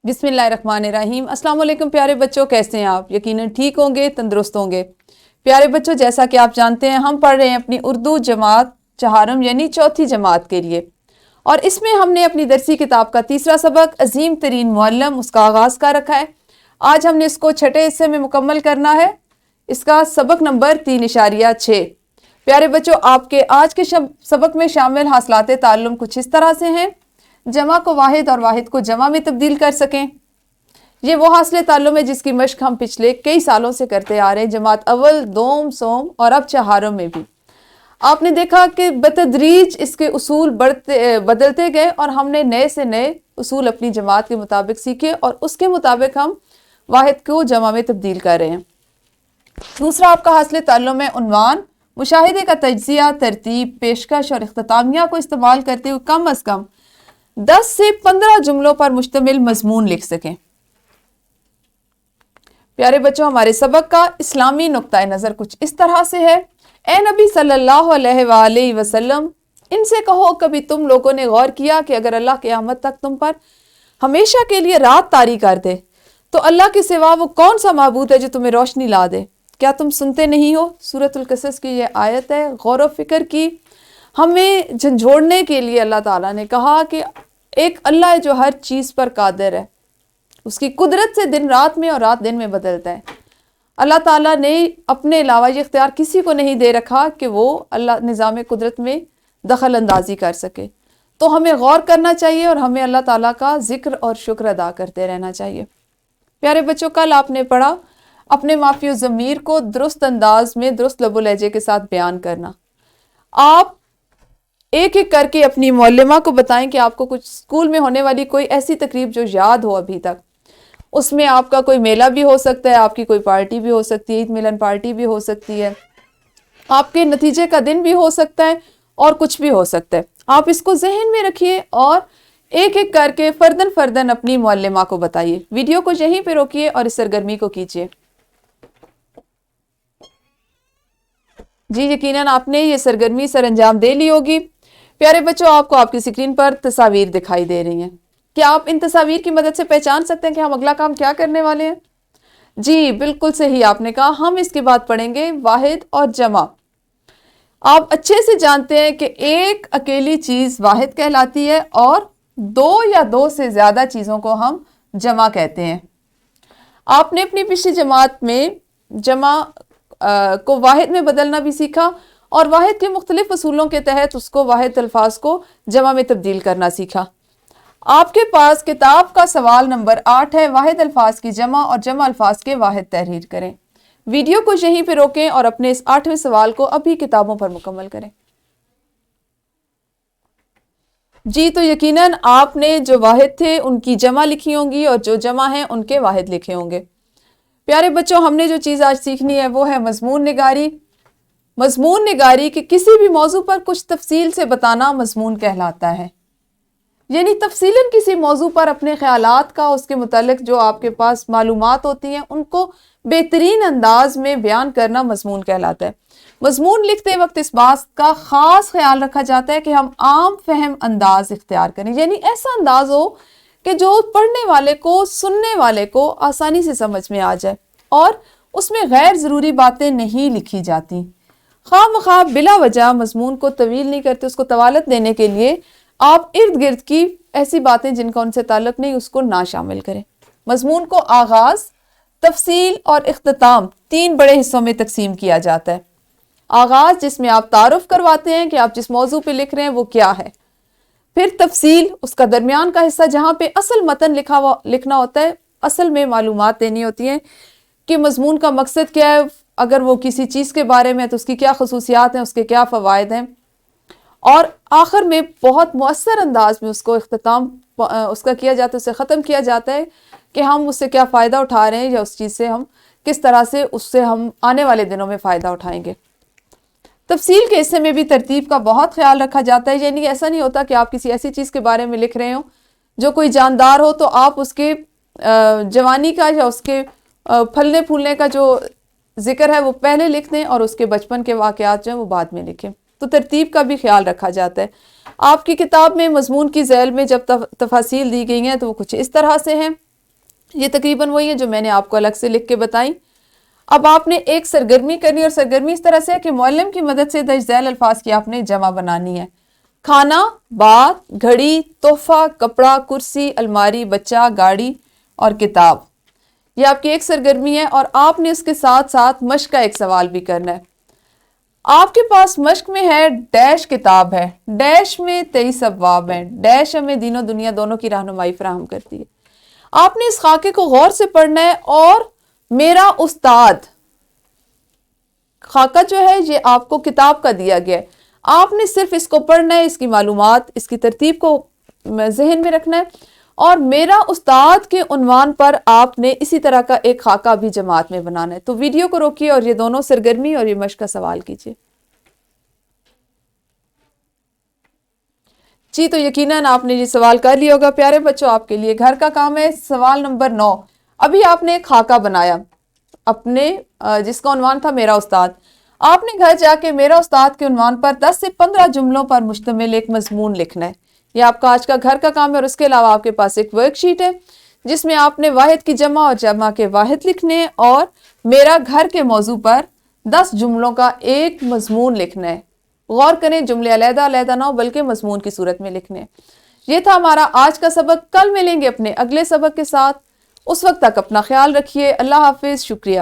بسم اللہ الرحمن الرحیم۔ السلام علیکم پیارے بچوں، کیسے ہیں آپ؟ یقیناً ٹھیک ہوں گے، تندرست ہوں گے۔ پیارے بچوں، جیسا کہ آپ جانتے ہیں ہم پڑھ رہے ہیں اپنی اردو جماعت چہارم یعنی چوتھی جماعت کے لیے، اور اس میں ہم نے اپنی درسی کتاب کا تیسرا سبق عظیم ترین معلم اس کا آغاز کر رکھا ہے۔ آج ہم نے اس کو چھٹے حصے میں مکمل کرنا ہے۔ اس کا سبق نمبر 3.6۔ پیارے بچوں، آپ کے آج کے سبق میں شامل حاصلات تعلم کچھ اس طرح سے ہیں: جمع کو واحد اور واحد کو جمع میں تبدیل کر سکیں۔ یہ وہ حاصل تعلم ہے جس کی مشق ہم پچھلے کئی سالوں سے کرتے آ رہے ہیں، جماعت اول، دوم، سوم اور اب چہارم میں بھی۔ آپ نے دیکھا کہ بتدریج اس کے اصول بدلتے گئے اور ہم نے نئے سے نئے اصول اپنی جماعت کے مطابق سیکھے اور اس کے مطابق ہم واحد کو جمع میں تبدیل کر رہے ہیں۔ دوسرا آپ کا حاصل تعلم ہے عنوان۔ مشاہدے کا تجزیہ، ترتیب، پیشکش اور اختتامیہ کو استعمال کرتے ہوئے کم از کم 10 سے 15 جملوں پر مشتمل مضمون لکھ سکیں۔ پیارے بچوں، ہمارے سبق کا اسلامی نقطہ نظر کچھ اس طرح سے ہے: اے نبی صلی اللہ علیہ وآلہ وسلم، ان سے کہو کبھی تم لوگوں نے غور کیا کہ اگر اللہ قیامت تک تم پر ہمیشہ کے لیے رات طاری کر دے تو اللہ کے سوا وہ کون سا معبود ہے جو تمہیں روشنی لا دے؟ کیا تم سنتے نہیں ہو؟ سورۃ القصص کی یہ آیت ہے۔ غور و فکر کی ہمیں جھنجھوڑنے کے لیے اللہ تعالیٰ نے کہا کہ ایک اللہ ہے جو ہر چیز پر قادر ہے، اس کی قدرت سے دن رات میں اور رات دن میں بدلتا ہے۔ اللہ تعالیٰ نے اپنے علاوہ یہ اختیار کسی کو نہیں دے رکھا کہ وہ اللہ نظام قدرت میں دخل اندازی کر سکے۔ تو ہمیں غور کرنا چاہیے اور ہمیں اللہ تعالیٰ کا ذکر اور شکر ادا کرتے رہنا چاہیے۔ پیارے بچوں، کل آپ نے پڑھا اپنے مافی و ضمیر کو درست انداز میں درست لب و لہجے کے ساتھ بیان کرنا۔ آپ ایک ایک کر کے اپنی معلمہ کو بتائیں کہ آپ کو کچھ اسکول میں ہونے والی کوئی ایسی تقریب جو یاد ہو ابھی تک، اس میں آپ کا کوئی میلہ بھی ہو سکتا ہے، آپ کی کوئی پارٹی بھی ہو سکتی ہے، عید ملن پارٹی بھی ہو سکتی ہے، آپ کے نتیجے کا دن بھی ہو سکتا ہے اور کچھ بھی ہو سکتا ہے۔ آپ اس کو ذہن میں رکھیے اور ایک ایک کر کے فردن اپنی معلمہ کو بتائیے۔ ویڈیو کو یہیں پہ روکیے اور اس سرگرمی کو کیجیے۔ جی یقیناً آپ نے یہ سرگرمی سر انجام دے لی ہوگی۔ پیارے بچوں، آپ کو آپ کی اسکرین پر تصاویر دکھائی دے رہی ہیں۔ کیا آپ ان تصاویر کی مدد سے پہچان سکتے ہیں کہ ہم اگلا کام کیا کرنے والے ہیں؟ جی بالکل صحیح آپ نے کہا، ہم اس کے بعد پڑھیں گے واحد اور جمع۔ آپ اچھے سے جانتے ہیں کہ ایک اکیلی چیز واحد کہلاتی ہے اور دو یا دو سے زیادہ چیزوں کو ہم جمع کہتے ہیں۔ آپ نے اپنی پچھلی جماعت میں جمع کو واحد میں بدلنا بھی سیکھا اور واحد کے مختلف اصولوں کے تحت اس کو واحد الفاظ کو جمع میں تبدیل کرنا سیکھا۔ آپ کے پاس کتاب کا سوال نمبر 8 ہے، واحد الفاظ کی جمع اور جمع الفاظ کے واحد تحریر کریں۔ ویڈیو کو یہیں پہ روکیں اور اپنے اس 8ویں سوال کو ابھی کتابوں پر مکمل کریں۔ جی تو یقیناً آپ نے جو واحد تھے ان کی جمع لکھی ہوں گی اور جو جمع ہیں ان کے واحد لکھے ہوں گے۔ پیارے بچوں، ہم نے جو چیز آج سیکھنی ہے وہ ہے مضمون نگاری۔ مضمون نگاری کہ کسی بھی موضوع پر کچھ تفصیل سے بتانا مضمون کہلاتا ہے، یعنی تفصیلاً کسی موضوع پر اپنے خیالات کا، اس کے متعلق جو آپ کے پاس معلومات ہوتی ہیں ان کو بہترین انداز میں بیان کرنا مضمون کہلاتا ہے۔ مضمون لکھتے وقت اس بات کا خاص خیال رکھا جاتا ہے کہ ہم عام فہم انداز اختیار کریں، یعنی ایسا انداز ہو کہ جو پڑھنے والے کو، سننے والے کو آسانی سے سمجھ میں آ جائے، اور اس میں غیر ضروری باتیں نہیں لکھی جاتی۔ خواہ مخواہ بلا وجہ مضمون کو طویل نہیں کرتے، اس کو طوالت دینے کے لیے آپ ارد گرد کی ایسی باتیں جن کا ان سے تعلق نہیں اس کو نہ شامل کریں۔ مضمون کو آغاز، تفصیل اور اختتام 3 بڑے حصوں میں تقسیم کیا جاتا ہے۔ آغاز جس میں آپ تعارف کرواتے ہیں کہ آپ جس موضوع پہ لکھ رہے ہیں وہ کیا ہے۔ پھر تفصیل، اس کا درمیان کا حصہ جہاں پہ اصل متن لکھنا ہوتا ہے، اصل میں معلومات دینی ہوتی ہیں کہ مضمون کا مقصد کیا ہے، اگر وہ کسی چیز کے بارے میں تو اس کی کیا خصوصیات ہیں، اس کے کیا فوائد ہیں، اور آخر میں بہت مؤثر انداز میں اس کو اختتام اس کا کیا جاتا ہے، اسے ختم کیا جاتا ہے کہ ہم اس سے کیا فائدہ اٹھا رہے ہیں یا اس چیز سے ہم کس طرح سے اس سے ہم آنے والے دنوں میں فائدہ اٹھائیں گے۔ تفصیل کے حصے میں بھی ترتیب کا بہت خیال رکھا جاتا ہے، یعنی ایسا نہیں ہوتا کہ آپ کسی ایسی چیز کے بارے میں لکھ رہے ہوں جو کوئی جاندار ہو تو آپ اس کے جوانی کا یا اس کے پھلنے پھولنے کا جو ذکر ہے وہ پہلے لکھ دیں اور اس کے بچپن کے واقعات جو ہیں وہ بعد میں لکھیں۔ تو ترتیب کا بھی خیال رکھا جاتا ہے۔ آپ کی کتاب میں مضمون کی ذیل میں جب تفاصیل دی گئی ہیں تو وہ کچھ اس طرح سے ہیں: یہ تقریباً وہی ہے جو میں نے آپ کو الگ سے لکھ کے بتائی۔ اب آپ نے ایک سرگرمی کرنی، اور سرگرمی اس طرح سے ہے کہ معلم کی مدد سے درج ذیل الفاظ کی آپ نے جمع بنانی ہے۔ کھانا، بات، گھڑی، تحفہ، کپڑا، کرسی، الماری، بچہ، گاڑی اور کتاب، یہ آپ کی ایک سرگرمی ہے، اور آپ نے اس کے ساتھ ساتھ مشق کا ایک سوال بھی کرنا ہے۔ آپ کے پاس مشق میں ہے ڈیش کتاب ہے، ڈیش میں 23 ابواب ہیں، ڈیش ہمیں دین و دنیا دونوں کی رہنمائی فراہم کرتی ہے۔ آپ نے اس خاکے کو غور سے پڑھنا ہے، اور میرا استاد خاکہ جو ہے یہ آپ کو کتاب کا دیا گیا ہے، آپ نے صرف اس کو پڑھنا ہے، اس کی معلومات، اس کی ترتیب کو ذہن میں رکھنا ہے، اور میرا استاد کے عنوان پر آپ نے اسی طرح کا ایک خاکہ بھی جماعت میں بنانا ہے۔ تو ویڈیو کو روکیے اور یہ دونوں سرگرمی اور یہ مشق کا سوال کیجیے۔ جی تو یقیناً آپ نے یہ سوال کر لیا ہوگا۔ پیارے بچوں، آپ کے لیے گھر کا کام ہے سوال نمبر 9۔ ابھی آپ نے ایک خاکہ بنایا اپنے جس کا عنوان تھا میرا استاد۔ آپ نے گھر جا کے میرا استاد کے عنوان پر 10 سے 15 جملوں پر مشتمل ایک مضمون لکھنا ہے۔ یہ آپ کا آج کا گھر کا کام ہے، اور اس کے علاوہ آپ کے پاس ایک ورک شیٹ ہے جس میں آپ نے واحد کی جمع اور جمع کے واحد لکھنے ہیں، اور میرا گھر کے موضوع پر 10 جملوں کا ایک مضمون لکھنا ہے۔ غور کریں، جملے علیحدہ علیحدہ نہ ہو بلکہ مضمون کی صورت میں لکھنے ہیں۔ یہ تھا ہمارا آج کا سبق۔ کل ملیں گے اپنے اگلے سبق کے ساتھ، اس وقت تک اپنا خیال رکھیے۔ اللہ حافظ، شکریہ۔